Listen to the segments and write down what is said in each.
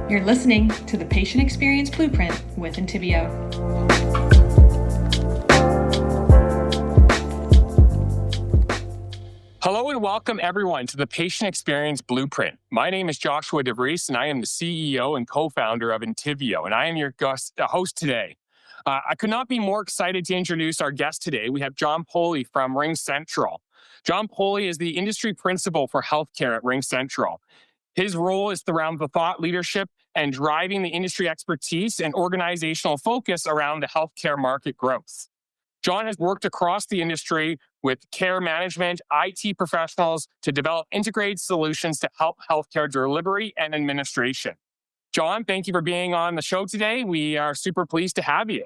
You're listening to the Patient Experience Blueprint with Intiveo. Hello and welcome everyone to the Patient Experience Blueprint. My name is Joshua DeVries and I am the CEO and co-founder of Intiveo, and I am your host today. I could not be more excited to introduce our guest today. We have John Poli from RingCentral. John Poli is the industry principal for healthcare at RingCentral. His role is around the thought leadership and driving the industry expertise and organizational focus around the healthcare market growth. John has worked across the industry with care management, IT professionals to develop integrated solutions to help healthcare delivery and administration. John, thank you for being on the show today. We are super pleased to have you.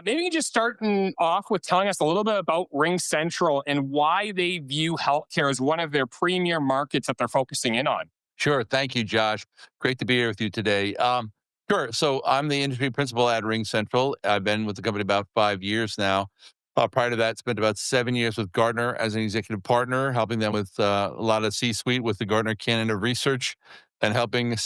Maybe you just starting off with telling us a little bit about RingCentral and why they view healthcare as one of their premier markets that they're focusing in on. Sure. Thank you, Josh. Great to be here with you today. Sure. So I'm the industry principal at RingCentral. I've been with the company about 5 years now. Prior to that, spent about 7 years with Gartner as an executive partner, helping them with a lot of C-suite with the Gartner Canon of Research and helping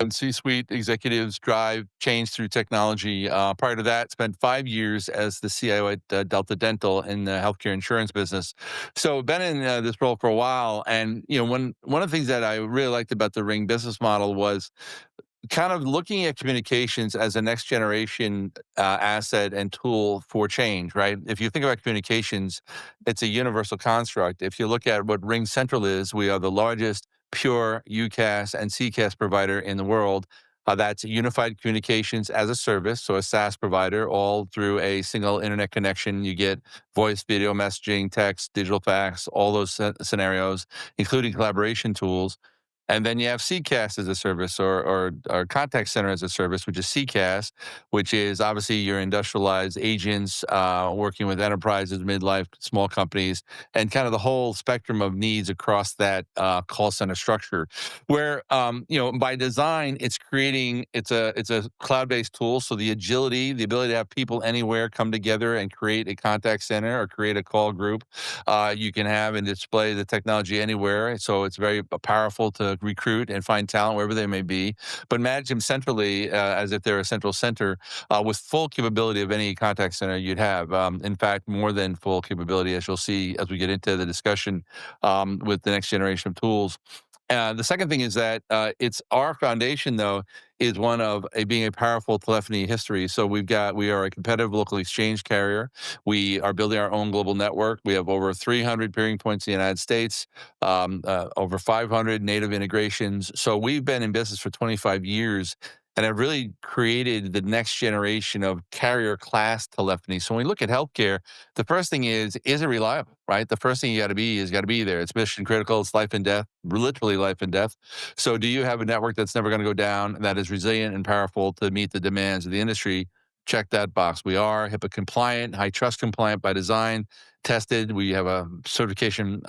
C-suite executives drive change through technology. Prior to that, spent 5 years as the CIO at Delta Dental in the healthcare insurance business. So been in this role for a while. And, one of the things that I really liked about the Ring business model was kind of looking at communications as a next generation asset and tool for change, right? If you think about communications, it's a universal construct. If you look at what RingCentral is, we are the largest pure UCaaS and CCaaS provider in the world. That's unified communications as a service, so a SaaS provider, all through a single internet connection. You get voice, video, messaging, text, digital fax, all those scenarios, including collaboration tools. And then you have CCaaS as a service or contact center as a service, which is CCaaS, which is obviously your industrialized agents working with enterprises, midlife, small companies, and kind of the whole spectrum of needs across that call center structure. Where by design, it's a cloud-based tool, so the agility, the ability to have people anywhere come together and create a contact center or create a call group, you can have and display the technology anywhere. So it's very powerful to recruit and find talent wherever they may be, but manage them centrally as if they're a central center with full capability of any contact center you'd have. In fact, more than full capability, as you'll see as we get into the discussion with the next generation of tools. The second thing is that it's our foundation, though, is one of being a powerful telephony history. So we are a competitive local exchange carrier. We are building our own global network. We have over 300 peering points in the United States, over 500 native integrations. So we've been in business for 25 years. And have really created the next generation of carrier class telephony. So when we look at healthcare, the first thing is it reliable, right? The first thing you got to be there. It's mission critical. It's life and death, literally life and death. So do you have a network that's never going to go down, that is resilient and powerful to meet the demands of the industry? Check that box. We are HIPAA compliant, high trust compliant by design, tested. We have a certification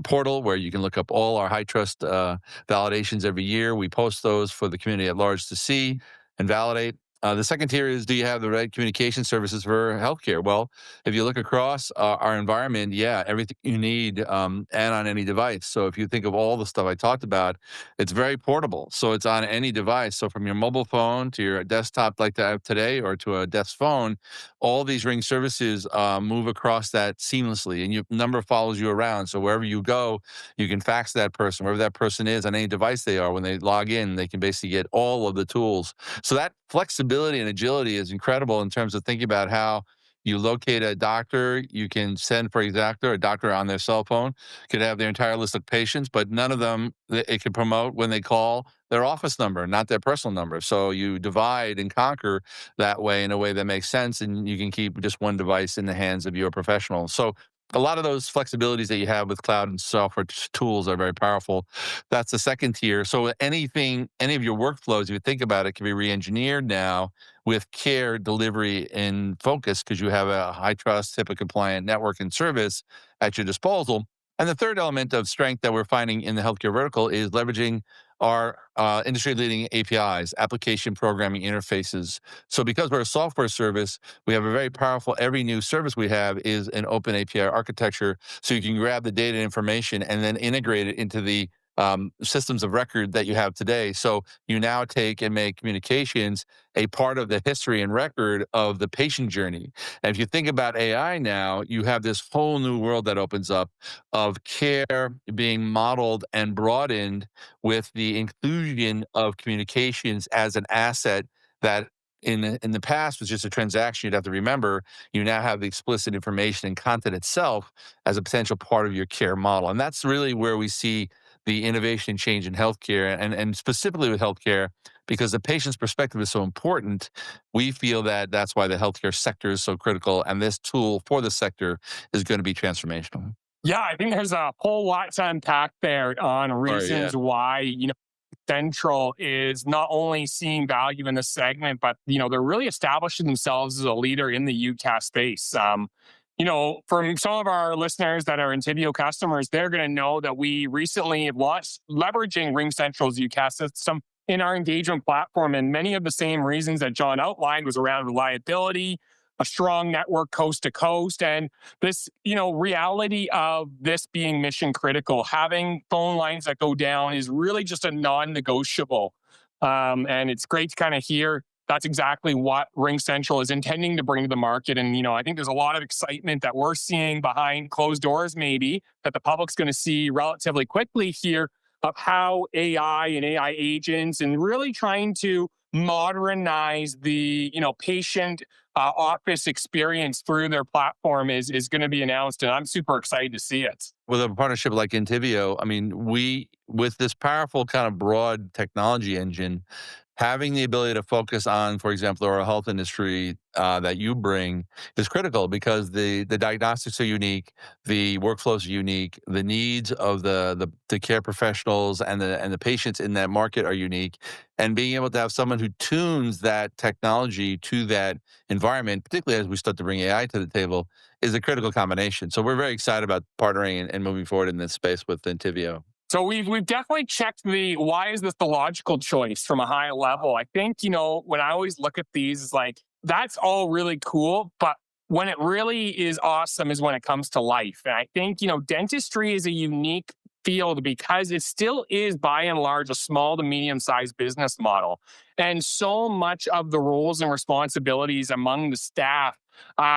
portal where you can look up all our high trust validations every year. We post those for the community at large to see and validate. The second tier is, do you have the right communication services for healthcare? Well, if you look across our environment, everything you need and on any device. So if you think of all the stuff I talked about, it's very portable. So it's on any device. So from your mobile phone to your desktop like I have today or to a desk phone, all these Ring services move across that seamlessly, and your number follows you around. So wherever you go, you can fax that person, wherever that person is on any device they are. When they log in, they can basically get all of the tools. So that flexibility and agility is incredible in terms of thinking about how you locate a doctor. You can send, for example, a doctor on their cell phone, could have their entire list of patients, but none of them, it can promote when they call their office number, not their personal number. So you divide and conquer that way in a way that makes sense, and you can keep just one device in the hands of your professional. So a lot of those flexibilities that you have with cloud and software tools are very powerful. That's the second tier. So any of your workflows, if you think about it, can be re-engineered now with care delivery in focus because you have a high trust, HIPAA compliant network and service at your disposal. And the third element of strength that we're finding in the healthcare vertical is leveraging our industry-leading APIs, application programming interfaces. So because we're a software service, we have a very powerful, every new service we have is an open API architecture, so you can grab the data and information and then integrate it into the systems of record that you have today. So you now take and make communications a part of the history and record of the patient journey. And if you think about AI now, you have this whole new world that opens up of care being modeled and broadened with the inclusion of communications as an asset that in the past was just a transaction you'd have to remember. You now have the explicit information and content itself as a potential part of your care model. And that's really where we see the innovation and change in healthcare, and specifically with healthcare, because the patient's perspective is so important. We feel that that's why the healthcare sector is so critical, and this tool for the sector is going to be transformational. Yeah, I think there's a whole lot to unpack there on Or yeah, reasons why, Central is not only seeing value in the segment, but they're really establishing themselves as a leader in the UCaaS space. From some of our listeners that are Intiveo customers, they're going to know that we recently have launched leveraging RingCentral's UCaaS system in our engagement platform, and many of the same reasons that John outlined was around reliability, a strong network coast to coast, and this, reality of this being mission critical. Having phone lines that go down is really just a non-negotiable. And it's great to kind of hear that's exactly what RingCentral is intending to bring to the market. And, I think there's a lot of excitement that we're seeing behind closed doors, maybe, that the public's going to see relatively quickly here of how AI and AI agents and really trying to modernize the, patient office experience through their platform is going to be announced. And I'm super excited to see it. with a partnership like Intiveo, I mean, we with this powerful kind of broad technology engine, having the ability to focus on, for example, our health industry that you bring is critical because the diagnostics are unique, the workflows are unique, the needs of the care professionals and the patients in that market are unique, and being able to have someone who tunes that technology to that environment, particularly as we start to bring AI to the table, is a critical combination. So we're very excited about partnering and moving forward in this space with Intiveo. So we've definitely checked the why is this the logical choice from a high level. I think, when I always look at these, it's like that's all really cool, but when it really is awesome is when it comes to life. And I think, dentistry is a unique field because it still is by and large a small to medium sized business model. And so much of the roles and responsibilities among the staff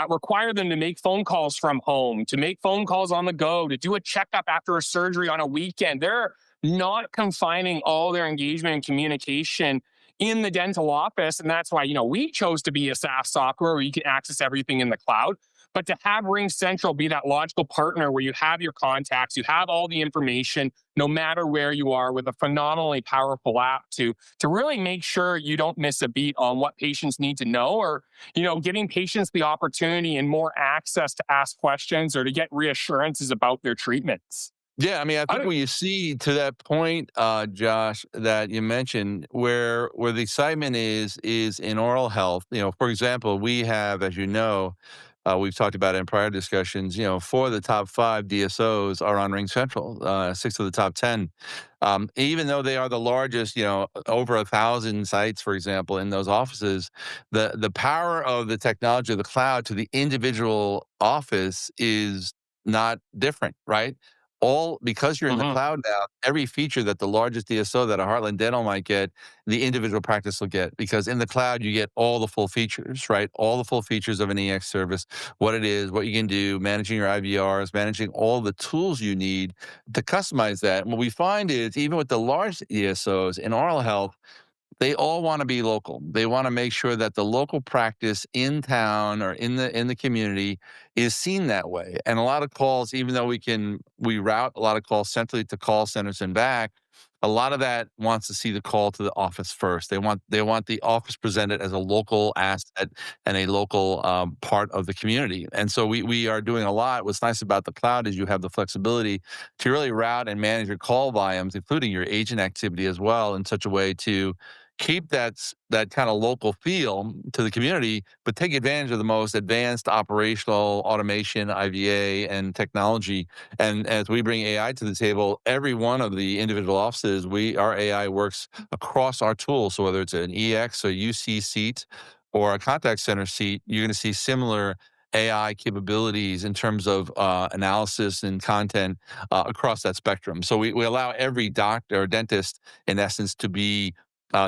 require them to make phone calls from home, to make phone calls on the go, to do a checkup after a surgery on a weekend. They're not confining all their engagement and communication in the dental office. And that's why, we chose to be a SaaS software where you can access everything in the cloud. But to have RingCentral be that logical partner where you have your contacts, you have all the information, no matter where you are, with a phenomenally powerful app to really make sure you don't miss a beat on what patients need to know, or giving patients the opportunity and more access to ask questions or to get reassurances about their treatments. Yeah, I mean, I I think don't, what you see to that point, Josh, that you mentioned, where the excitement is in oral health. For example, we have, as you know, we've talked about it in prior discussions. 4 of the top 5 DSOs are on RingCentral. 6 of the top 10, even though they are the largest, over 1,000 sites, for example, in those offices. The power of the technology of the cloud to the individual office is not different, right? All because you're in the Mhm. cloud now, every feature that the largest DSO that a Heartland Dental might get, the individual practice will get, because in the cloud you get all the full features, right? All the full features of an EX service, what it is, what you can do, managing your IVRs, managing all the tools you need to customize that. And what we find is even with the large DSOs in oral health, they all want to be local. They want to make sure that the local practice in town or in the community is seen that way. And a lot of calls, even though we route a lot of calls centrally to call centers and back, a lot of that wants to see the call to the office first. They want the office presented as a local asset and a local part of the community. And so we are doing a lot. What's nice about the cloud is you have the flexibility to really route and manage your call volumes, including your agent activity as well, in such a way to keep that kind of local feel to the community, but take advantage of the most advanced operational automation, IVA, and technology. And as we bring AI to the table, every one of the individual offices, our AI works across our tools. So whether it's an EX or UC seat or a contact center seat, you're going to see similar AI capabilities in terms of analysis and content across that spectrum. So we allow every doctor or dentist, in essence, to be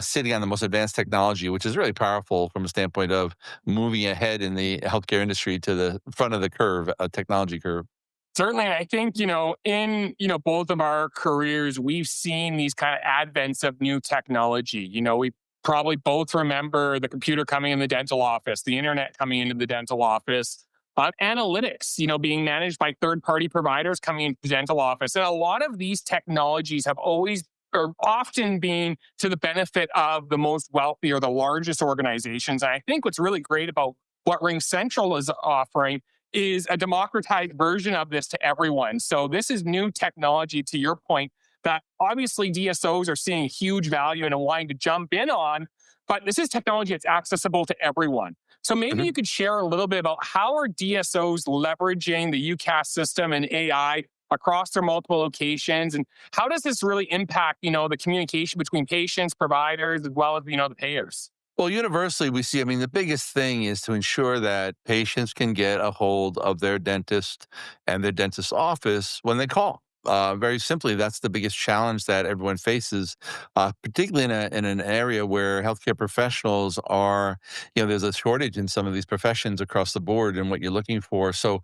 sitting on the most advanced technology, which is really powerful from a standpoint of moving ahead in the healthcare industry to the front of the curve, technology curve. Certainly, I think, in, both of our careers, we've seen these kind of advents of new technology. We probably both remember the computer coming in the dental office, the internet coming into the dental office, analytics, being managed by third-party providers coming into the dental office. And a lot of these technologies have always or often been to the benefit of the most wealthy or the largest organizations. And I think what's really great about what RingCentral is offering is a democratized version of this to everyone. So this is new technology, to your point, that obviously DSOs are seeing huge value and are wanting to jump in on, but this is technology that's accessible to everyone. So maybe you could share a little bit about how are DSOs leveraging the UCaaS system and AI across their multiple locations, and how does this really impact, the communication between patients, providers, as well as, the payers? Well, universally, we see, I mean, the biggest thing is to ensure that patients can get a hold of their dentist and their dentist's office when they call. Very simply, that's the biggest challenge that everyone faces, particularly in an area where healthcare professionals are, there's a shortage in some of these professions across the board and what you're looking for. So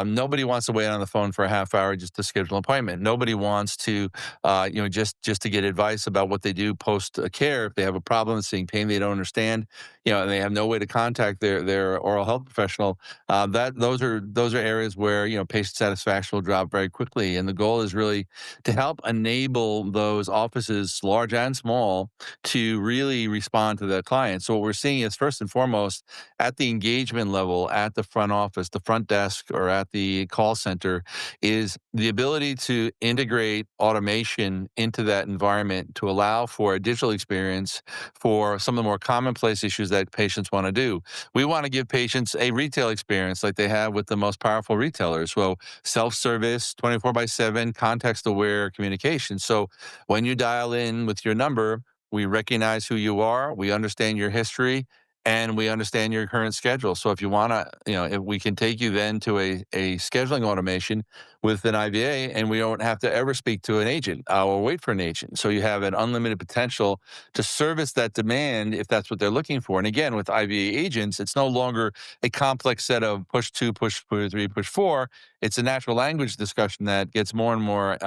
nobody wants to wait on the phone for a half hour just to schedule an appointment. Nobody wants to, just to get advice about what they do post care if they have a problem, seeing pain they don't understand, and they have no way to contact their oral health professional. Those are areas where patient satisfaction will drop very quickly, and the goal is really to help enable those offices, large and small, to really respond to their clients. So what we're seeing is first and foremost at the engagement level, at the front office, the front desk, or at the call center, is the ability to integrate automation into that environment to allow for a digital experience for some of the more commonplace issues that patients want to do. We want to give patients a retail experience like they have with the most powerful retailers. So self-service, 24/7, context-aware communication. So when you dial in with your number, we recognize who you are, we understand your history, and we understand your current schedule. So if you want to, if we can take you then to a scheduling automation with an IVA, and we don't have to ever speak to an agent or wait for an agent. So you have an unlimited potential to service that demand if that's what they're looking for. And again, with IVA agents, it's no longer a complex set of push two, push three, push four. It's a natural language discussion that gets more and more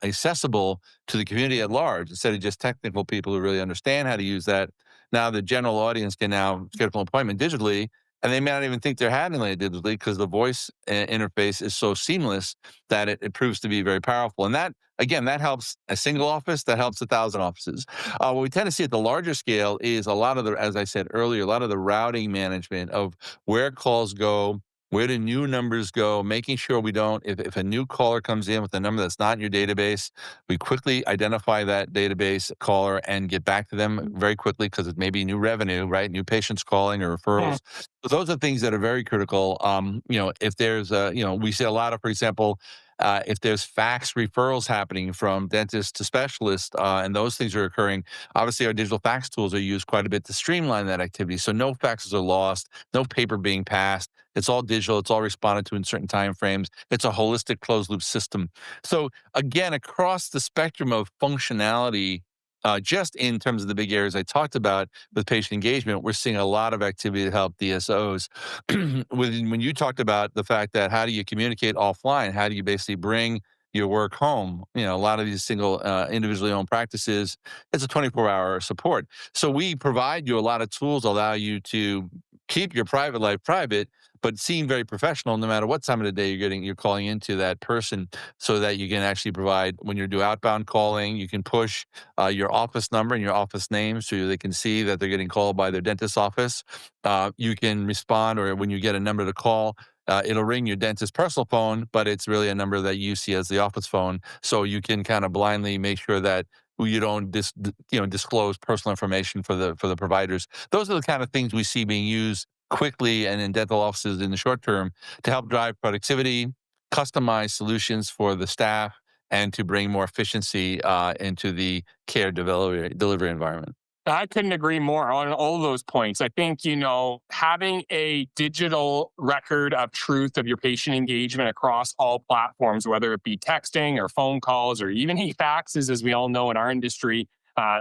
accessible to the community at large, instead of just technical people who really understand how to use that. Now the general audience can now schedule an appointment digitally, and they may not even think they're handling it digitally because the voice interface is so seamless that it proves to be very powerful. And that, again, that helps a single office, that helps 1,000 offices. What we tend to see at the larger scale is a lot of the, as I said earlier, a lot of the routing management of where calls go, where do new numbers go, making sure we don't, if a new caller comes in with a number that's not in your database, we quickly identify that database caller and get back to them very quickly because it may be new revenue, right? New patients calling or referrals. So those are things that are very critical. If there's, we see a lot of, for example, if there's fax referrals happening from dentist to specialist, and those things are occurring, obviously our digital fax tools are used quite a bit to streamline that activity. So no faxes are lost, no paper being passed. It's all digital. It's all responded to in certain time frames. It's a holistic closed loop system. So again, across the spectrum of functionality, just in terms of the big areas I talked about with patient engagement, we're seeing a lot of activity to help DSOs. When you talked about the fact that how do you communicate offline, how do you basically bring your work home? A lot of these single individually owned practices, it's a 24-hour support. So we provide you a lot of tools, allow you to keep your private life private, but seem very professional no matter what time of the day you're calling into that person, so that you can actually provide, when you do outbound calling, you can push your office number and your office name so they can see that they're getting called by their dentist's office. You can respond, or when you get a number to call, it'll ring your dentist's personal phone, but it's really a number that you see as the office phone. So you can kind of blindly make sure that you don't disclose personal information for the providers. Those are the kind of things we see being used quickly and in dental offices in the short term to help drive productivity, customize solutions for the staff, and to bring more efficiency into the care delivery environment. I couldn't agree more on all of those points. I think, having a digital record of truth of your patient engagement across all platforms, whether it be texting or phone calls or even e-faxes, as we all know in our industry,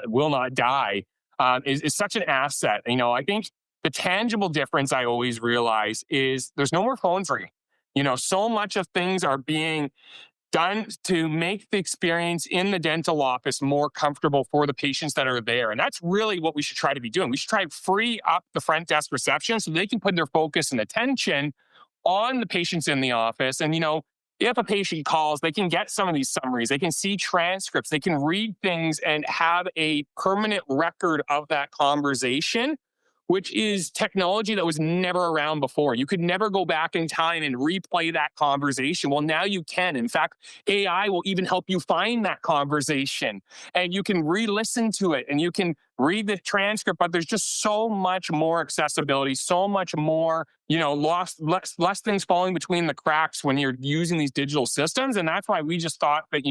will not die, is such an asset. I think the tangible difference I always realize is there's no more phone free. So much of things are being done to make the experience in the dental office more comfortable for the patients that are there. And that's really what we should try to be doing. We should try to free up the front desk reception so they can put their focus and attention on the patients in the office. And, if a patient calls, they can get some of these summaries, they can see transcripts, they can read things and have a permanent record of that conversation, which is technology that was never around before. You could never go back in time and replay that conversation. Well, now you can. In fact, AI will even help you find that conversation and you can re-listen to it and you can read the transcript, but there's just so much more accessibility, so much more, less things falling between the cracks when you're using these digital systems. And that's why we just thought that,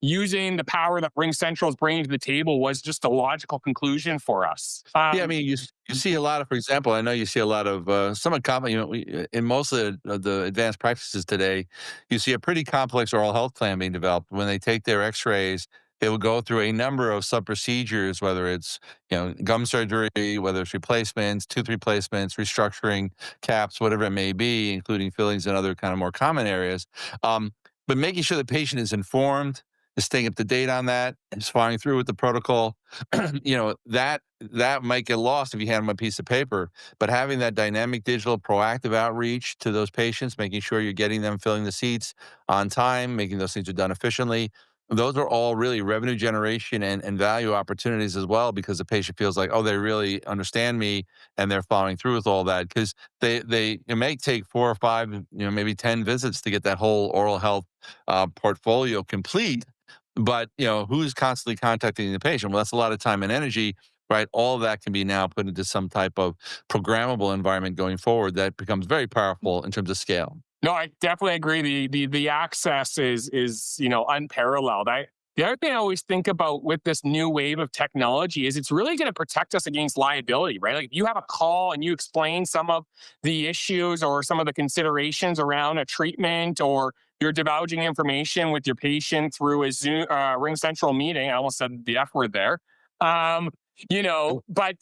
using the power that RingCentral is bringing to the table was just a logical conclusion for us. Yeah, I mean, you see a lot of, for example, I know you see a lot of some common, in most of the advanced practices today, you see a pretty complex oral health plan being developed. When they take their X-rays, they will go through a number of sub procedures, whether it's gum surgery, whether it's replacements, tooth replacements, restructuring, caps, whatever it may be, including fillings and other kind of more common areas. But making sure the patient is informed, is staying up to date on that, is following through with the protocol. That might get lost if you hand them a piece of paper. But having that dynamic digital proactive outreach to those patients, making sure you're getting them filling the seats on time, making those things are done efficiently. Those are all really revenue generation and value opportunities as well, because the patient feels like, oh, they really understand me and they're following through with all that. Because it may take 4 or 5, maybe 10 visits to get that whole oral health portfolio complete. But who's constantly contacting the patient? Well, that's a lot of time and energy, right? All of that can be now put into some type of programmable environment going forward that becomes very powerful in terms of scale. No, I definitely agree. The access is unparalleled. The other thing I always think about with this new wave of technology is it's really going to protect us against liability, right? Like if you have a call and you explain some of the issues or some of the considerations around a treatment, or you're divulging information with your patient through a Zoom RingCentral meeting. I almost said the F word there. But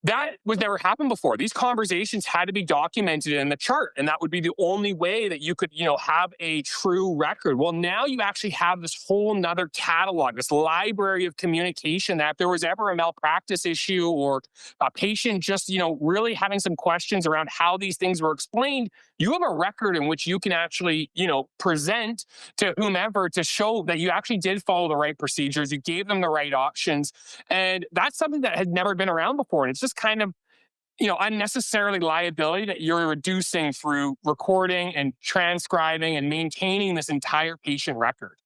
that was never happened before. These conversations had to be documented in the chart, and that would be the only way that you could, have a true record. Well, now you actually have this whole nother catalog, this library of communication that if there was ever a malpractice issue or a patient just, really having some questions around how these things were explained, you have a record in which you can actually, present to whomever to show that you actually did follow the right procedures, you gave them the right options. And that's something that had never been around before. And it's just kind of, unnecessarily liability that you're reducing through recording and transcribing and maintaining this entire patient record.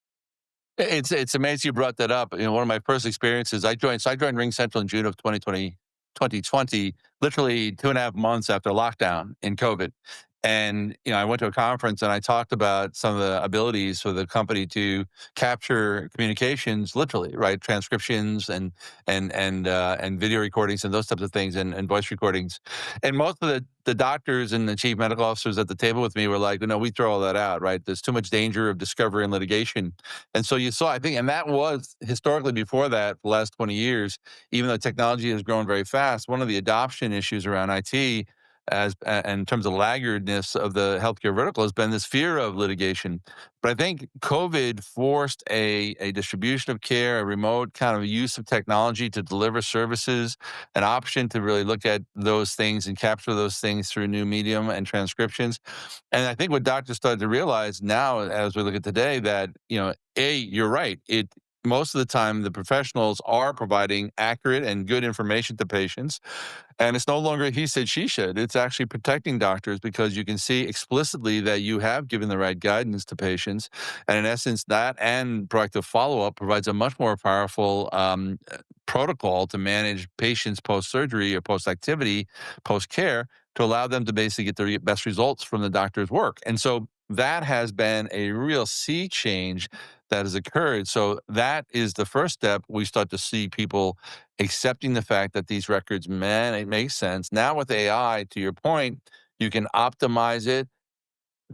It's amazing you brought that up. One of my first experiences, I joined RingCentral in June of 2020, literally 2.5 months after lockdown in COVID. And, I went to a conference and I talked about some of the abilities for the company to capture communications, literally, right? Transcriptions and video recordings and those types of things and voice recordings. And most of the doctors and the chief medical officers at the table with me were like, no, we throw all that out, right? There's too much danger of discovery and litigation. And so you saw, I think, and that was historically before that, the last 20 years, even though technology has grown very fast, one of the adoption issues around IT in terms of laggardness of the healthcare vertical has been this fear of litigation. But I think COVID forced a distribution of care, a remote kind of use of technology to deliver services, an option to really look at those things and capture those things through new medium and transcriptions. And I think what doctors started to realize now, as we look at today, that, you're right. Most of the time, the professionals are providing accurate and good information to patients. And it's no longer he said, she said. It's actually protecting doctors because you can see explicitly that you have given the right guidance to patients. And in essence, that and proactive follow-up provides a much more powerful protocol to manage patients post-surgery or post-activity, post-care, to allow them to basically get the best results from the doctor's work. And so that has been a real sea change that has occurred. So that is the first step. We start to see people accepting the fact that these records, man, it makes sense. Now with AI, to your point, you can optimize it,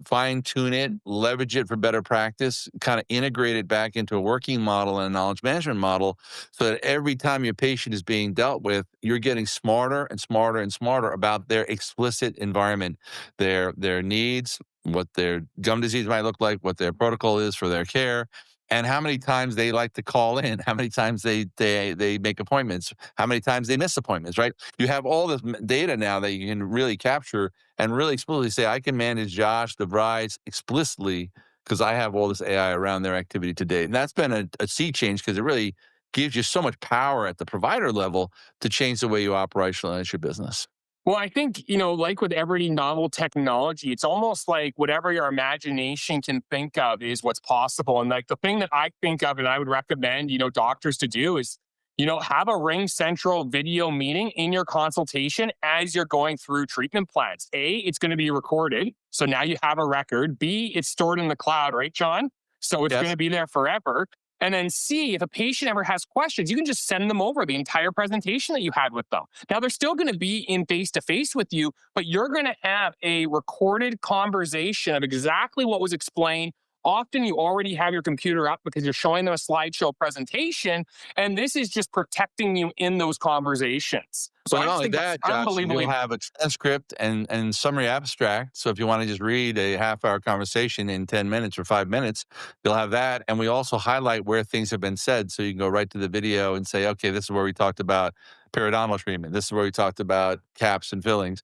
fine tune it, leverage it for better practice, kind of integrate it back into a working model and a knowledge management model so that every time your patient is being dealt with, you're getting smarter and smarter and smarter about their explicit environment, their needs, what their gum disease might look like, what their protocol is for their care. And how many times they like to call in, how many times they make appointments, how many times they miss appointments, right? You have all this data now that you can really capture and really explicitly say, I can manage Josh, the brides explicitly because I have all this AI around their activity today. And that's been a sea change because it really gives you so much power at the provider level to change the way you operationalize your business. Well, I think, like with every novel technology, it's almost like whatever your imagination can think of is what's possible. And like the thing that I think of and I would recommend, doctors to do is, have a Ring Central video meeting in your consultation as you're going through treatment plans. A, it's going to be recorded. So now you have a record. B, it's stored in the cloud, right, John? So it's going Yes. to be there forever. And then C, if a patient ever has questions, you can just send them over the entire presentation that you had with them. Now, they're still going to be in face-to-face with you, but you're going to have a recorded conversation of exactly what was explained. Often you already have your computer up because you're showing them a slideshow presentation, and this is just protecting you in those conversations. So Well, I not just only think that's that, Josh, unbelievably. you'll have a transcript and summary abstract. So if you want to just read a half-hour conversation in 10 minutes or 5 minutes, you'll have that. And we also highlight where things have been said. So you can go right to the video and say, okay, this is where we talked about periodontal treatment. This is where we talked about caps and fillings.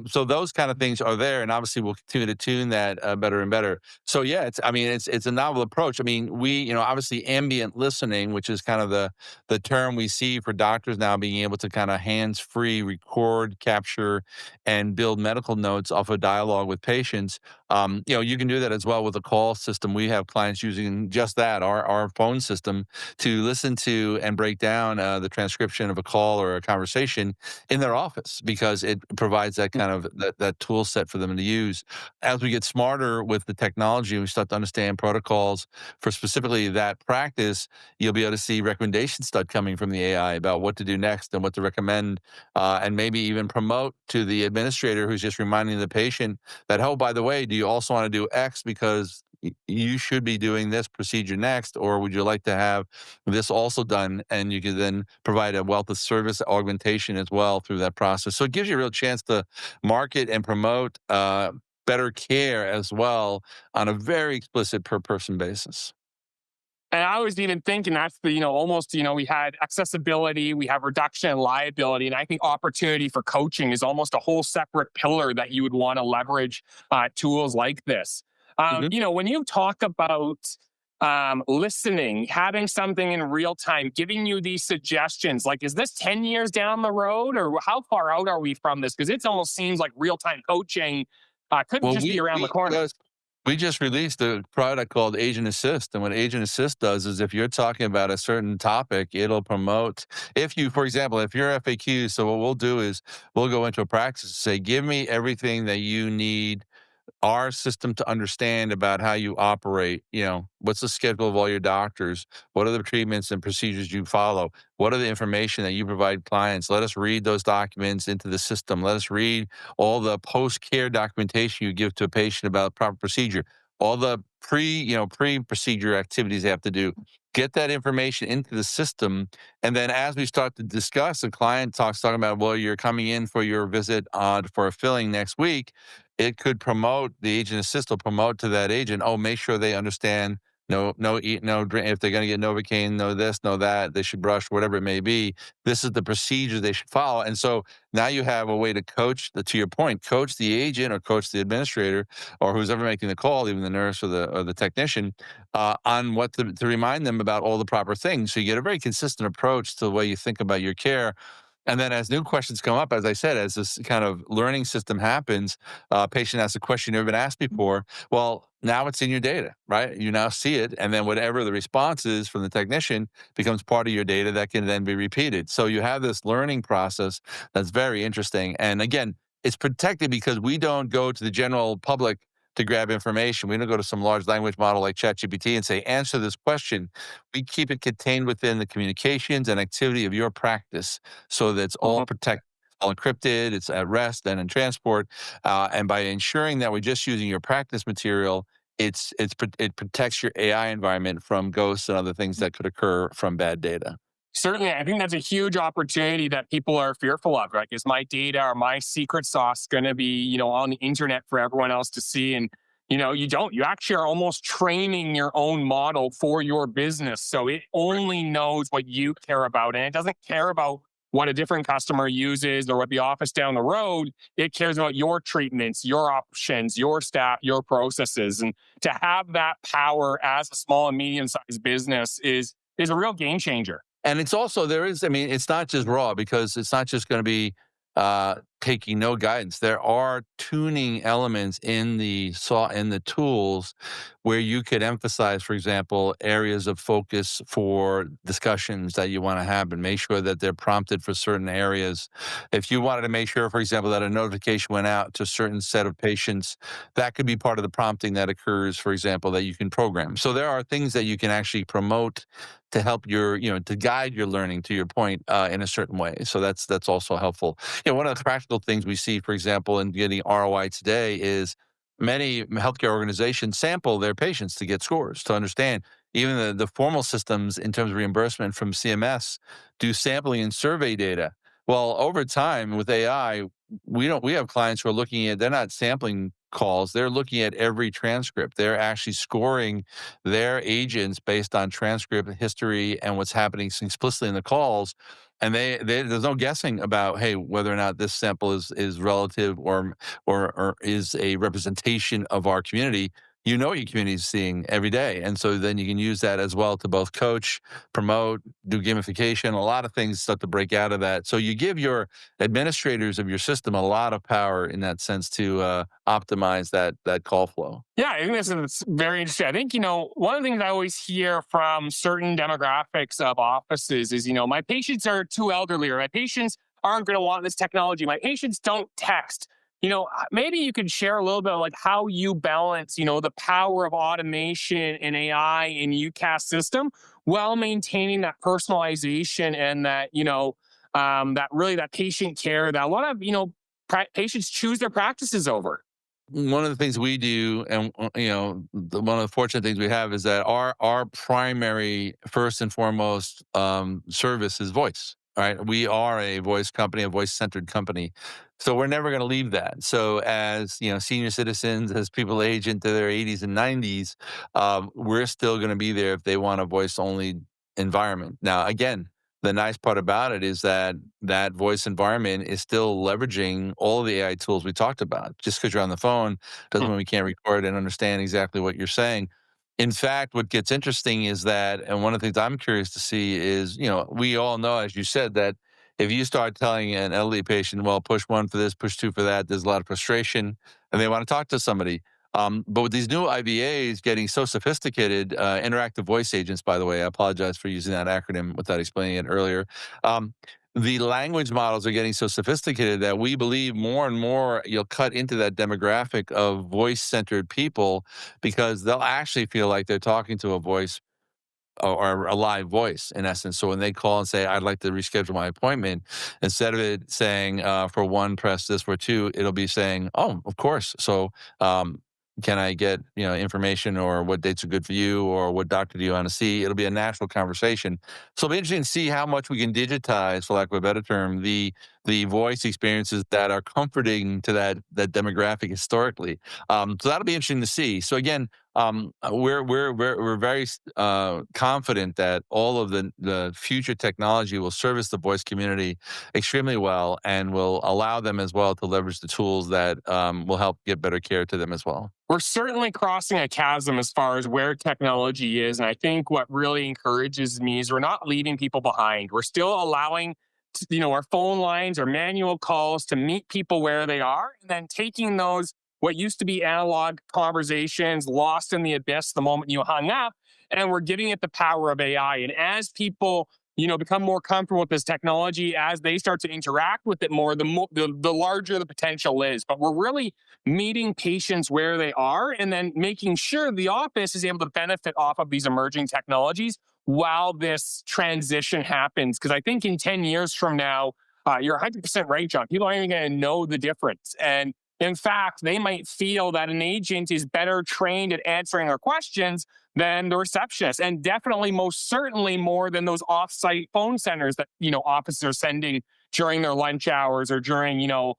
So those kind of things are there. And obviously we'll continue to tune that better and better. So yeah, it's a novel approach. I mean, obviously ambient listening, which is kind of the term we see for doctors now being able to kind of hands-free record, capture, and build medical notes off a dialogue with patients. You can do that as well with a call system. We have clients using just that, our phone system, to listen to and break down the transcription of a call or a conversation in their office because it provides that kind of that tool set for them to use. As we get smarter with the technology, we start to understand protocols for specifically that practice. You'll be able to see recommendations start coming from the AI about what to do next and what to recommend, and maybe even promote to the administrator who's just reminding the patient that, oh, by the way, do you also want to do X because you should be doing this procedure next, or would you like to have this also done? And you can then provide a wealth of service augmentation as well through that process. So it gives you a real chance to market and promote better care as well on a very explicit per person basis. And I was even thinking that's almost, we had accessibility, we have reduction in liability. And I think opportunity for coaching is almost a whole separate pillar that you would want to leverage tools like this. Mhm. When you talk about listening, having something in real time, giving you these suggestions, like, is this 10 years down the road or how far out are we from this? Because it almost seems like real time coaching could Well, just be around the corner. we just released a product called Agent Assist. And what Agent Assist does is if you're talking about a certain topic, it'll promote. If you, for example, if you're FAQ, so what we'll do is we'll go into a practice and say, give me everything that you need our system to understand about how you operate. What's the schedule of all your doctors? What are the treatments and procedures you follow? What are the information that you provide clients? Let us read those documents into the system. Let us read all the post-care documentation you give to a patient about proper procedure, all the pre-procedure activities they have to do. Get that information into the system. And then as we start to discuss, the client talking about, well, you're coming in for your visit for a filling next week. It could promote, the agent assist will promote to that agent, oh, make sure they understand no eat, no drink. If they're going to get Novocaine, no this, no that, they should brush, whatever it may be. This is the procedure they should follow. And so now you have a way to coach, to your point, coach the agent or coach the administrator or who's ever making the call, even the nurse or the technician, on what to remind them about all the proper things. So you get a very consistent approach to the way you think about your care. And then as new questions come up, as I said, as this kind of learning system happens, patient asks a question you've never been asked before. Well, now it's in your data, right? You now see it. And then whatever the response is from the technician becomes part of your data that can then be repeated. So you have this learning process that's very interesting. And again, it's protected because we don't go to the general public to grab information. We don't go to some large language model like ChatGPT and say, answer this question. We keep it contained within the communications and activity of your practice so that it's all Mhm. protected, all encrypted, it's at rest and in transport. And by ensuring that we're just using your practice material, it protects your AI environment from ghosts and other things that could occur from bad data. Certainly, I think that's a huge opportunity that people are fearful of. Like, is my data or my secret sauce going to be, on the internet for everyone else to see? And you actually are almost training your own model for your business, so it only knows what you care about, and it doesn't care about what a different customer uses or what the office down the road. It cares about your treatments, your options, your staff, your processes, and to have that power as a small and medium sized business is a real game changer. And it's also there is, I mean, it's not just raw because it's not just going to be taking no guidance. There are tuning elements in the tools where you could emphasize, for example, areas of focus for discussions that you want to have and make sure that they're prompted for certain areas. If you wanted to make sure, for example, that a notification went out to a certain set of patients, that could be part of the prompting that occurs, for example, that you can program. So there are things that you can actually promote to help to guide your learning, to your point, in a certain way. So that's also helpful. One of the practical things we see, for example, in getting ROI today is many healthcare organizations sample their patients to get scores, to understand. Even the formal systems in terms of reimbursement from CMS do sampling and survey data. Well, over time with AI, we have clients who are looking at, they're not sampling calls, they're looking at every transcript. They're actually scoring their agents based on transcript history and what's happening explicitly in the calls. And there's no guessing about, hey, whether or not this sample is relative or is a representation of our community. You know what your community is seeing every day. And so then you can use that as well to both coach, promote, do gamification, a lot of things start to break out of that. So you give your administrators of your system a lot of power in that sense to optimize that call flow. Yeah, I think this is very interesting. I think, one of the things I always hear from certain demographics of offices is, my patients are too elderly, or my patients aren't going to want this technology. My patients don't text. Maybe you could share a little bit of like how you balance, the power of automation and AI and UCaaS system while maintaining that personalization and that, that patient care that a lot of, patients choose their practices over. One of the things we do, and one of the fortunate things we have is that our primary, first and foremost, service is voice. Right, we are a voice company, a voice-centered company, so we're never going to leave that. So, as senior citizens, as people age into their 80s and 90s, we're still going to be there if they want a voice-only environment. Now, again, the nice part about it is that that voice environment is still leveraging all of the AI tools we talked about. Just because you're on the phone doesn't mean we can't record and understand exactly what you're saying. In fact, what gets interesting is that, and one of the things I'm curious to see is, we all know, as you said, that if you start telling an elderly patient, well, push one for this, push two for that, there's a lot of frustration and they want to talk to somebody. But with these new IVAs getting so sophisticated, interactive voice agents, by the way, I apologize for using that acronym without explaining it earlier. The language models are getting so sophisticated that we believe more and more you'll cut into that demographic of voice-centered people because they'll actually feel like they're talking to a voice or a live voice in essence. So when they call and say, I'd like to reschedule my appointment, instead of it saying for one, press this, for two, it'll be saying, oh, of course. So can I get information or what dates are good for you or what doctor do you want to see? It'll be a natural conversation. So it'll be interesting to see how much we can digitize, for lack of a better term, the voice experiences that are comforting to that demographic historically. So that'll be interesting to see. So again, we're very confident that all of the future technology will service the voice community extremely well and will allow them as well to leverage the tools that will help get better care to them as well. We're certainly crossing a chasm as far as where technology is. And I think what really encourages me is we're not leaving people behind. We're still allowing our phone lines or manual calls to meet people where they are, and then taking those, what used to be analog conversations lost in the abyss the moment you hung up, and we're giving it the power of AI. And as people, become more comfortable with this technology, as they start to interact with it more, the larger the potential is. But we're really meeting patients where they are and then making sure the office is able to benefit off of these emerging technologies while this transition happens. Because I think in 10 years from now, you're 100% right, John. People aren't even going to know the difference. And in fact, they might feel that an agent is better trained at answering their questions than the receptionist, and definitely, most certainly, more than those off-site phone centers that offices are sending during their lunch hours or during out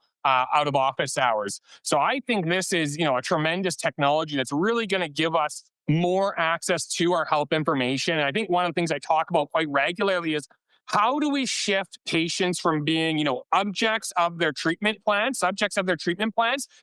of office hours. So I think this is a tremendous technology that's really going to give us more access to our health information. And I think one of the things I talk about quite regularly is, how do we shift patients from being, subjects of their treatment plans,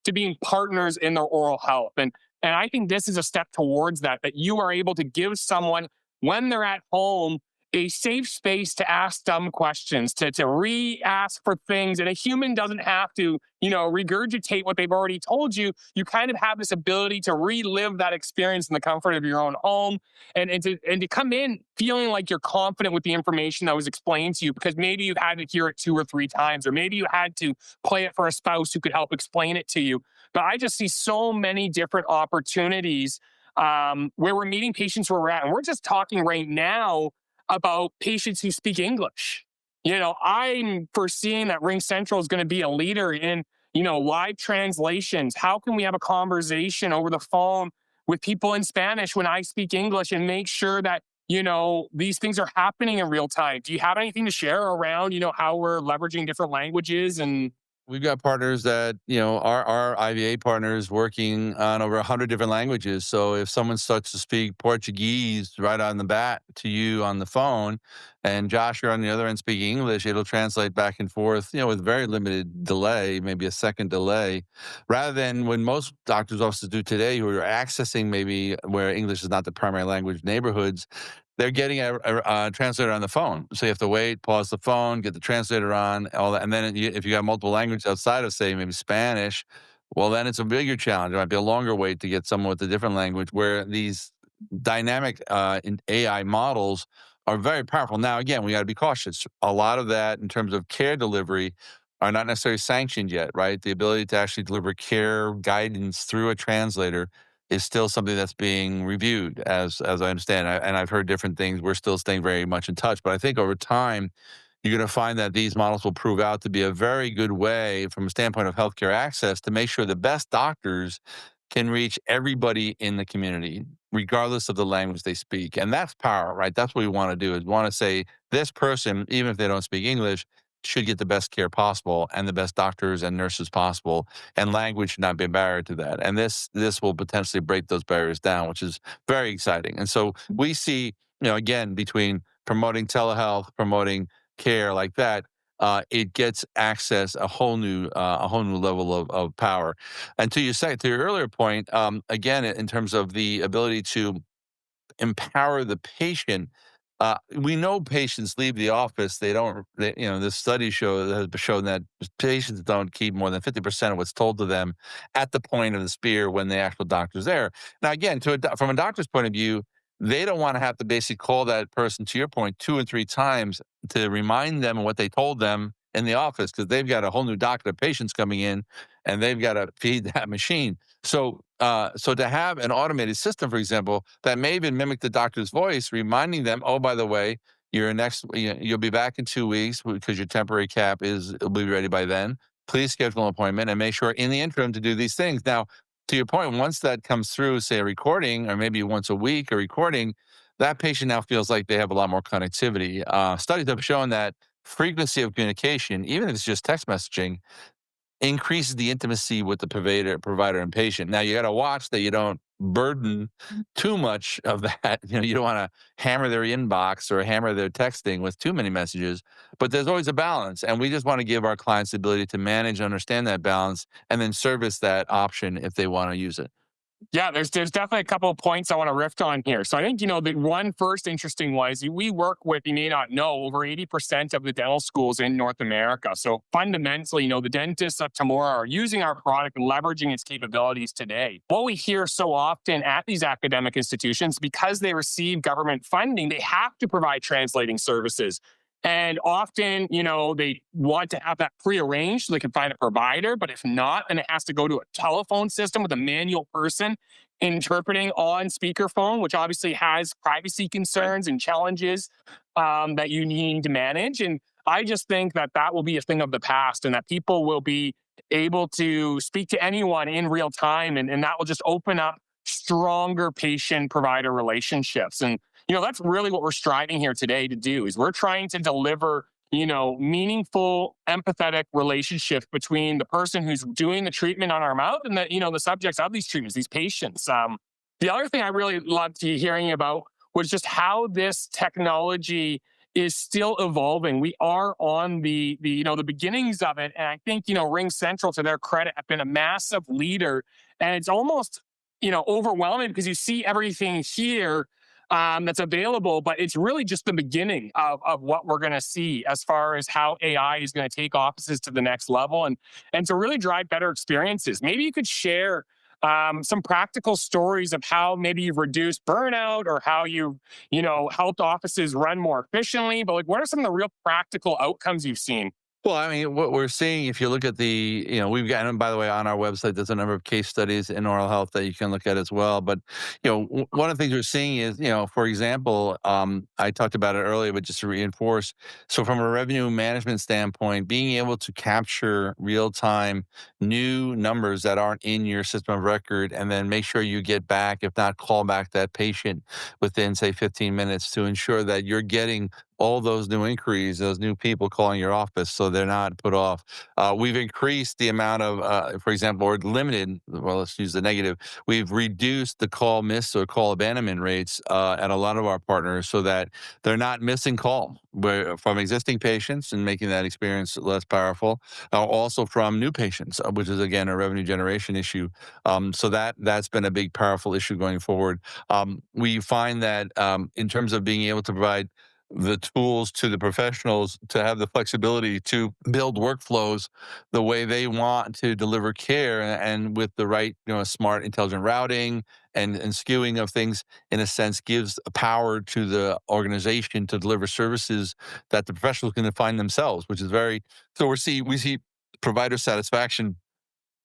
to being partners in their oral health? And I think this is a step towards that you are able to give someone, when they're at home, a safe space to ask dumb questions, to re-ask for things. And a human doesn't have to, regurgitate what they've already told you. You kind of have this ability to relive that experience in the comfort of your own home, and to come in feeling like you're confident with the information that was explained to you, because maybe you had to hear it 2 or 3 times, or maybe you had to play it for a spouse who could help explain it to you. But I just see so many different opportunities where we're meeting patients where we're at. And we're just talking right now about patients who speak English. I'm foreseeing that RingCentral is going to be a leader in, live translations. How can we have a conversation over the phone with people in Spanish when I speak English, and make sure that, these things are happening in real time? Do you have anything to share around, how we're leveraging different languages? And We've got partners that, our IVA partners working on over 100 different languages. So if someone starts to speak Portuguese right on the bat to you on the phone, and Josh, you're on the other end speaking English, it'll translate back and forth, with very limited delay, maybe a second delay, rather than when most doctors' offices do today, who are accessing maybe where English is not the primary language neighborhoods. They're getting a translator on the phone. So you have to wait, pause the phone, get the translator on, all that. And then if you got multiple languages outside of, say, maybe Spanish, well, then it's a bigger challenge. It might be a longer wait to get someone with a different language, where these dynamic AI models are very powerful. Now, again, we got to be cautious. A lot of that, in terms of care delivery, are not necessarily sanctioned yet, right? The ability to actually deliver care guidance through a translator is still something that's being reviewed, as I understand. And I've heard different things. We're still staying very much in touch. But I think over time, you're going to find that these models will prove out to be a very good way, from a standpoint of healthcare access, to make sure the best doctors can reach everybody in the community, regardless of the language they speak. And that's power, right? That's what we want to do, is want to say, this person, even if they don't speak English, should get the best care possible, and the best doctors and nurses possible, and language should not be a barrier to that. And this will potentially break those barriers down, which is very exciting. And so we see, again, between promoting telehealth, promoting care like that, it gets access a whole new level of power. And to your earlier point, again, in terms of the ability to empower the patient. We know patients leave the office. This study has shown that patients don't keep more than 50% of what's told to them at the point of the spear when the actual doctor's there. Now, again, from a doctor's point of view, they don't want to have to basically call that person, to your point, 2 or 3 times to remind them of what they told them in the office, because they've got a whole new docket of patients coming in, and they've got to feed that machine. So to have an automated system, for example, that may even mimic the doctor's voice, reminding them, oh, by the way, you'll be back in 2 weeks because your temporary cap will be ready by then. Please schedule an appointment and make sure in the interim to do these things. Now, to your point, once that comes through, say a recording, or maybe once a week a recording, that patient now feels like they have a lot more connectivity. Studies have shown that frequency of communication, even if it's just text messaging, increases the intimacy with the provider and patient. Now, you got to watch that you don't burden too much of that. You don't want to hammer their inbox or hammer their texting with too many messages, but there's always a balance. And we just want to give our clients the ability to manage and understand that balance, and then service that option if they want to use it. Yeah, there's definitely a couple of points I want to riff on here. So I think, the one first interesting was we work with, you may not know, over 80% of the dental schools in North America. So fundamentally, the dentists of tomorrow are using our product and leveraging its capabilities today. What we hear so often at these academic institutions, because they receive government funding, they have to provide translating services. And often, they want to have that prearranged so they can find a provider. But if not, then it has to go to a telephone system with a manual person interpreting on speakerphone, which obviously has privacy concerns and challenges that you need to manage. And I just think that that will be a thing of the past and that people will be able to speak to anyone in real time. And that will just open up stronger patient provider relationships. And that's really what we're striving here today to do is we're trying to deliver, meaningful, empathetic relationships between the person who's doing the treatment on our mouth and the subjects of these treatments, these patients. The other thing I really loved hearing about was just how this technology is still evolving. We are on the beginnings of it, and I think RingCentral, to their credit, have been a massive leader, and it's almost overwhelming because you see everything here that's available, but it's really just the beginning of what we're going to see as far as how AI is going to take offices to the next level and to really drive better experiences. Maybe you could share some practical stories of how maybe you've reduced burnout or how you've helped offices run more efficiently. But like, what are some of the real practical outcomes you've seen? Well, I mean, what we're seeing, if you look at we've got, and by the way, on our website, there's a number of case studies in oral health that you can look at as well. But, one of the things we're seeing is, for example, I talked about it earlier, but just to reinforce. So from a revenue management standpoint, being able to capture real time new numbers that aren't in your system of record and then make sure you get back, if not call back that patient within, say, 15 minutes to ensure that you're getting all those new inquiries, those new people calling your office, so they're not put off. We've increased the amount of, for example, or limited, well, let's use the negative. We've reduced the call miss or call abandonment rates at a lot of our partners so that they're not missing call from existing patients and making that experience less powerful. Also from new patients, which is, again, a revenue generation issue. So that's been a big, powerful issue going forward. We find that in terms of being able to provide the tools to the professionals to have the flexibility to build workflows the way they want to deliver care and with the right, smart, intelligent routing and skewing of things, in a sense, gives a power to the organization to deliver services that the professionals can define themselves, which is so we see provider satisfaction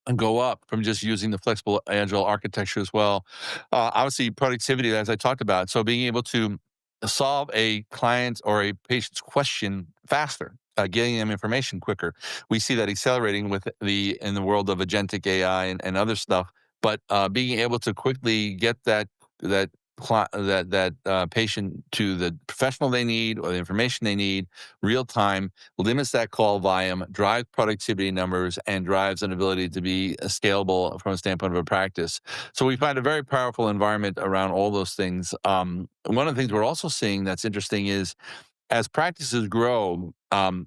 and go up from just using the flexible agile architecture as well. Obviously, productivity, as I talked about. So being able to solve a client or a patient's question faster, getting them information quicker. We see that accelerating in the world of agentic AI and other stuff. But being able to quickly get that patient to the professional they need or the information they need real time limits that call volume, drives productivity numbers, and drives an ability to be scalable from a standpoint of a practice. So we find a very powerful environment around all those things. One of the things we're also seeing that's interesting is as practices grow, in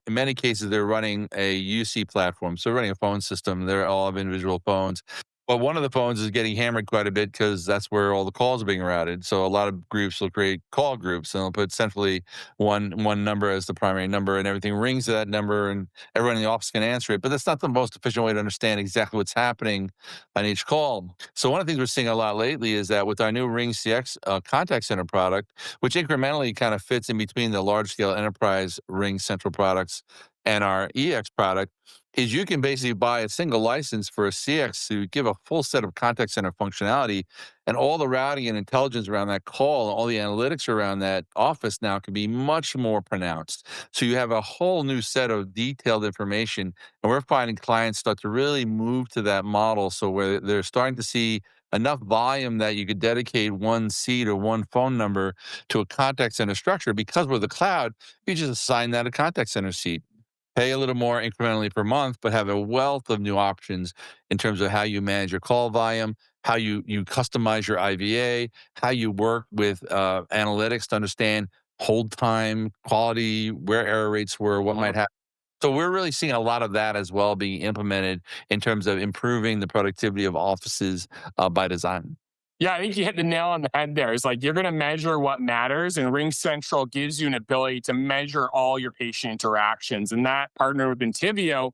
many cases they're running a UC platform. So they're running a phone system. They're all have individual phones. But one of the phones is getting hammered quite a bit because that's where all the calls are being routed. So a lot of groups will create call groups and they'll put centrally one number as the primary number and everything rings to that number and everyone in the office can answer it. But that's not the most efficient way to understand exactly what's happening on each call. So one of the things we're seeing a lot lately is that with our new Ring CX contact center product, which incrementally kind of fits in between the large scale enterprise Ring Central products and our EX product, is you can basically buy a single license for a CX to give a full set of contact center functionality, and all the routing and intelligence around that call and all the analytics around that office now can be much more pronounced. So you have a whole new set of detailed information, and we're finding clients start to really move to that model. So where they're starting to see enough volume that you could dedicate one seat or one phone number to a contact center structure. Because we're the cloud, you just assign that a contact center seat, pay a little more incrementally per month, but have a wealth of new options in terms of how you manage your call volume, how you customize your IVA, how you work with analytics to understand hold time, quality, where error rates were, what might happen. So we're really seeing a lot of that as well being implemented in terms of improving the productivity of offices by design. Yeah, I think you hit the nail on the head there. It's like you're going to measure what matters, and RingCentral gives you an ability to measure all your patient interactions. And that partner with Intiveo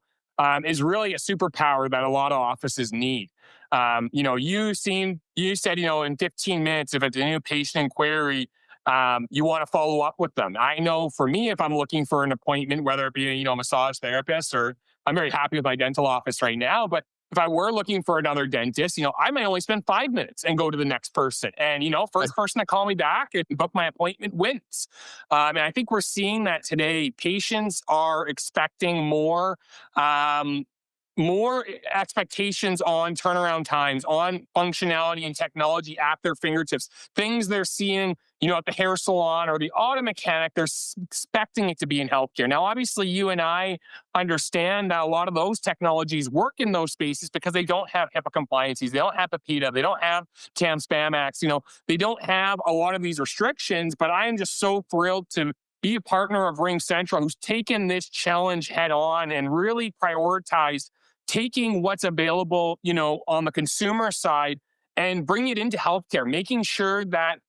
is really a superpower that a lot of offices need. You said, in 15 minutes, if it's a new patient inquiry, you want to follow up with them. I know for me, if I'm looking for an appointment, whether it be a massage therapist, or I'm very happy with my dental office right now, but if I were looking for another dentist, I might only spend 5 minutes and go to the next person. And, Right. first person to call me back and book my appointment wins. And I think we're seeing that today. Patients are expecting more expectations on turnaround times, on functionality and technology at their fingertips. Things they're seeing, at the hair salon or the auto mechanic, they're expecting it to be in healthcare. Now, obviously, you and I understand that a lot of those technologies work in those spaces because they don't have HIPAA compliances, they don't have PIPEDA, they don't have TAM Spam Acts, they don't have a lot of these restrictions. But I am just so thrilled to be a partner of RingCentral who's taken this challenge head on and really prioritized taking what's available, on the consumer side and bring it into healthcare, making sure that,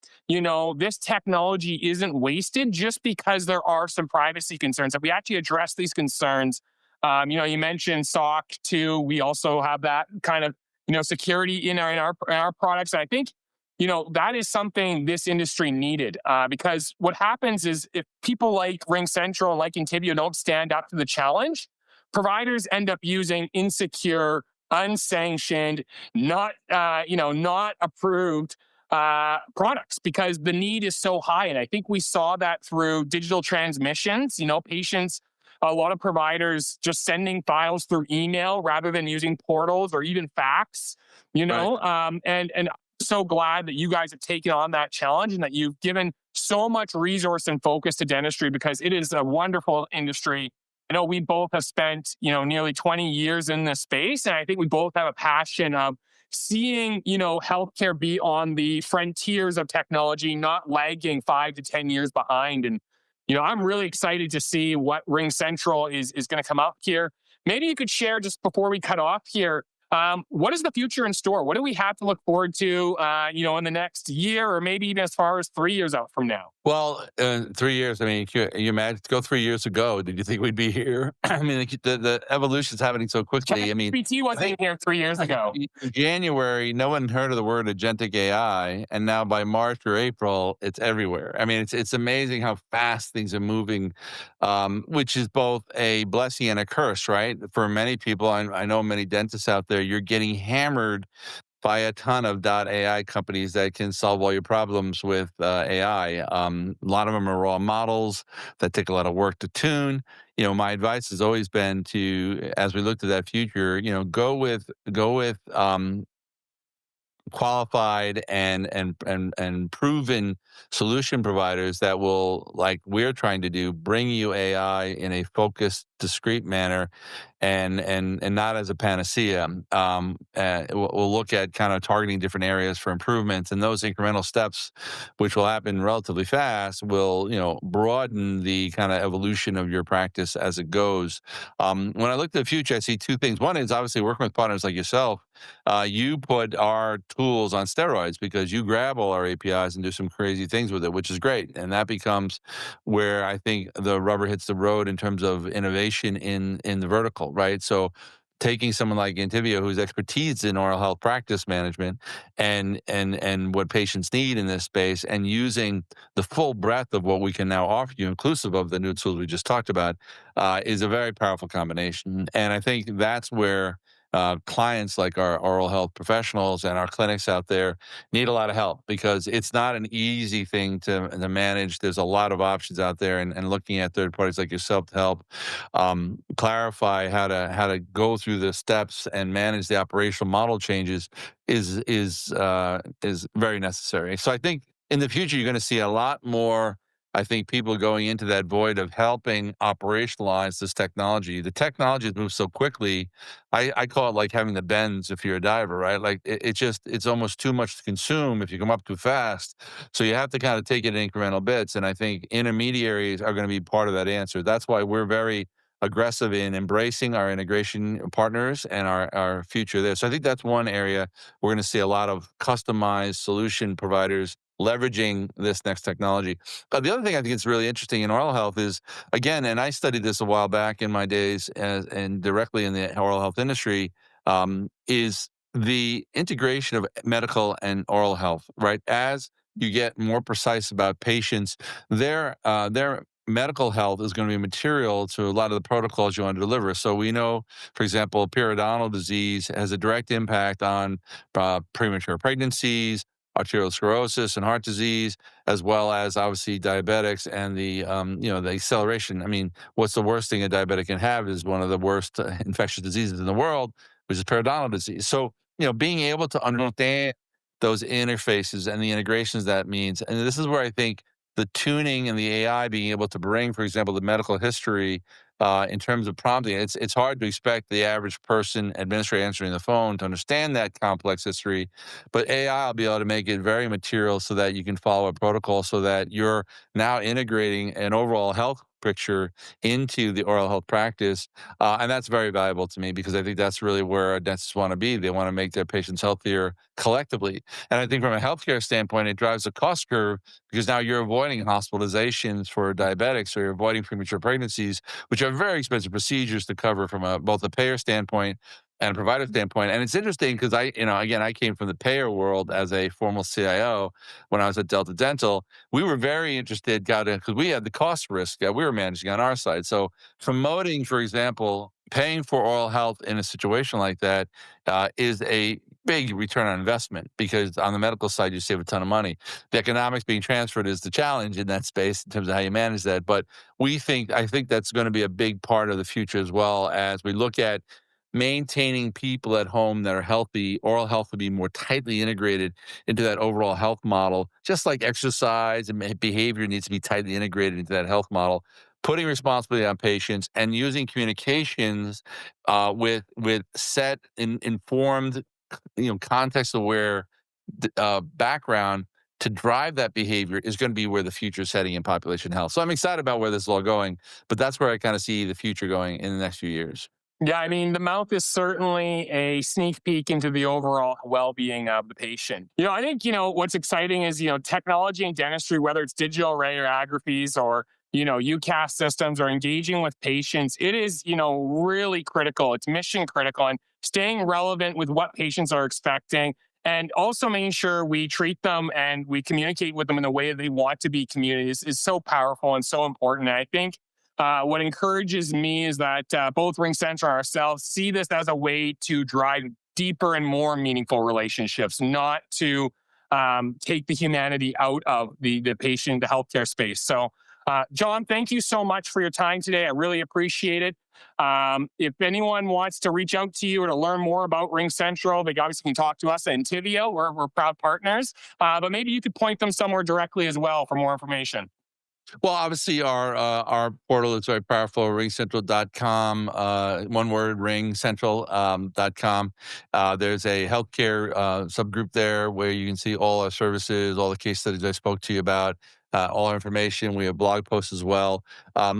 this technology isn't wasted just because there are some privacy concerns. If we actually address these concerns, you mentioned SOC 2. We also have that kind of, security in our products. And I think, that is something this industry needed because what happens is if people like RingCentral and like Intiveo don't stand up to the challenge, providers end up using insecure, unsanctioned, not approved products because the need is so high. And I think we saw that through digital transmissions. Patients, a lot of providers just sending files through email rather than using portals or even fax. Right. And I'm so glad that you guys have taken on that challenge and that you've given so much resource and focus to dentistry because it is a wonderful industry. I know we both have spent, nearly 20 years in this space, and I think we both have a passion of seeing, healthcare be on the frontiers of technology, not lagging 5 to 10 years behind. And, I'm really excited to see what RingCentral is going to come up here. Maybe you could share just before we cut off here. What is the future in store? What do we have to look forward to, in the next year, or maybe even as far as 3 years out from now? Well, 3 years. I mean, can you imagine? Go 3 years ago. Did you think we'd be here? I mean, the evolution is happening so quickly. I mean, ChatGPT I think wasn't here 3 years ago. in January, no one heard of the word agentic AI, and now by March or April, it's everywhere. I mean, it's amazing how fast things are moving, which is both a blessing and a curse, right? For many people, I know many dentists out there, you're getting hammered by a ton of .ai companies that can solve all your problems with AI. A lot of them are raw models that take a lot of work to tune. My advice has always been to, as we look to that future, go with qualified and proven solution providers that will, like we're trying to do, bring you AI in a focused, discrete manner, and not as a panacea. We'll look at kind of targeting different areas for improvements, and those incremental steps, which will happen relatively fast, will broaden the kind of evolution of your practice as it goes. When I look to the future, I see two things. One is obviously working with partners like yourself. You put our tools on steroids because you grab all our APIs and do some crazy things with it, which is great. And that becomes where I think the rubber hits the road in terms of innovation in the vertical, right? So taking someone like Intiveo, whose expertise in oral health practice management and what patients need in this space, and using the full breadth of what we can now offer you, inclusive of the new tools we just talked about, is a very powerful combination. And I think that's where clients like our oral health professionals and our clinics out there need a lot of help because it's not an easy thing to manage. There's a lot of options out there, and looking at third parties like yourself to help clarify how to go through the steps and manage the operational model changes is very necessary. So I think in the future you're going to see a lot more. I think people going into that void of helping operationalize this technology. The technology has moved so quickly. I call it like having the bends if you're a diver, right? Like it's almost too much to consume if you come up too fast. So you have to kind of take it in incremental bits. And I think intermediaries are going to be part of that answer. That's why we're very aggressive in embracing our integration partners and our future there. So I think that's one area we're going to see a lot of customized solution providers leveraging this next technology. The other thing I think is really interesting in oral health is, again, and I studied this a while back in my days and directly in the oral health industry, is the integration of medical and oral health, right? As you get more precise about patients, their medical health is going to be material to a lot of the protocols you want to deliver. So we know, for example, periodontal disease has a direct impact on premature pregnancies, arteriosclerosis, and heart disease, as well as obviously diabetics and the acceleration. I mean, what's the worst thing a diabetic can have is one of the worst infectious diseases in the world, which is periodontal disease. So being able to understand those interfaces and the integrations that means, and this is where I think the tuning and the AI being able to bring, for example, the medical history in terms of prompting. It's hard to expect the average person, administrator answering the phone, to understand that complex history, but AI will be able to make it very material so that you can follow a protocol, so that you're now integrating an overall health picture into the oral health practice. And that's very valuable to me because I think that's really where dentists want to be. They want to make their patients healthier collectively. And I think from a healthcare standpoint, it drives the cost curve because now you're avoiding hospitalizations for diabetics, or you're avoiding premature pregnancies, which are very expensive procedures to cover from both a payer standpoint and a provider standpoint. And it's interesting because again, I came from the payer world as a formal CIO when I was at Delta Dental. We were very interested, because we had the cost risk that we were managing on our side. So promoting, for example, paying for oral health in a situation like that is a big return on investment, because on the medical side, you save a ton of money. The economics being transferred is the challenge in that space in terms of how you manage that. But I think that's going to be a big part of the future, as well as we look at maintaining people at home that are healthy. Oral health will be more tightly integrated into that overall health model, just like exercise and behavior needs to be tightly integrated into that health model. Putting responsibility on patients and using communications with set informed, context aware background to drive that behavior is going to be where the future is heading in population health. So I'm excited about where this is all going, but that's where I kind of see the future going in the next few years. Yeah, I mean, the mouth is certainly a sneak peek into the overall well-being of the patient. I think, what's exciting is, technology and dentistry, whether it's digital radiographies or, UCaaS systems, or engaging with patients, it is, really critical. It's mission critical, and staying relevant with what patients are expecting, and also making sure we treat them and we communicate with them in the way that they want to be communicated is so powerful and so important. And I think what encourages me is that both RingCentral and ourselves see this as a way to drive deeper and more meaningful relationships, not to take the humanity out of the patient, the healthcare space. So, John, thank you so much for your time today. I really appreciate it. If anyone wants to reach out to you or to learn more about RingCentral, they obviously can talk to us at Intiveo. We're proud partners, but maybe you could point them somewhere directly as well for more information. Well, obviously, our portal is very powerful, ringcentral.com, one word, ringcentral.com. There's a healthcare subgroup there where you can see all our services, all the case studies I spoke to you about, all our information. We have blog posts as well.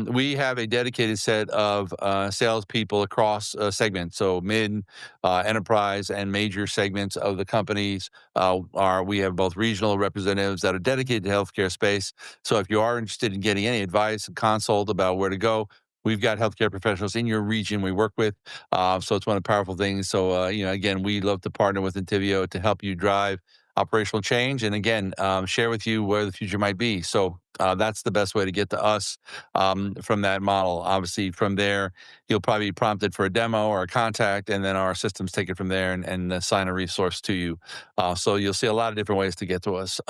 We have a dedicated set of salespeople across segments, so mid, enterprise, and major segments of the companies. We have both regional representatives that are dedicated to healthcare space. So if you are interested in getting any advice and consult about where to go, we've got healthcare professionals in your region we work with. So it's one of the powerful things. So, again, we love to partner with Intiveo to help you drive operational change, and again, share with you where the future might be. So that's the best way to get to us from that model. Obviously, from there, you'll probably be prompted for a demo or a contact, and then our systems take it from there and assign a resource to you. So you'll see a lot of different ways to get to us.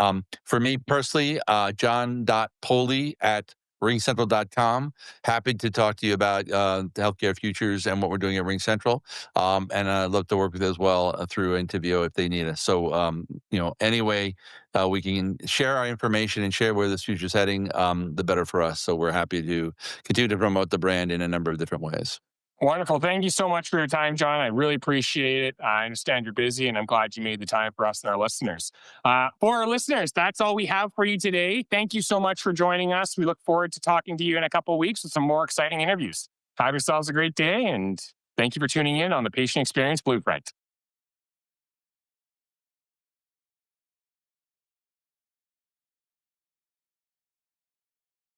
For me personally, John.Poli at ringcentral.com. Happy to talk to you about the healthcare futures and what we're doing at RingCentral. And I'd love to work with you as well through Intiveo if they need us. So, any way we can share our information and share where this future is heading, the better for us. So we're happy to continue to promote the brand in a number of different ways. Wonderful. Thank you so much for your time, John. I really appreciate it. I understand you're busy, and I'm glad you made the time for us and our listeners. For our listeners, that's all we have for you today. Thank you so much for joining us. We look forward to talking to you in a couple of weeks with some more exciting interviews. Have yourselves a great day, and thank you for tuning in on the Patient Experience Blueprint.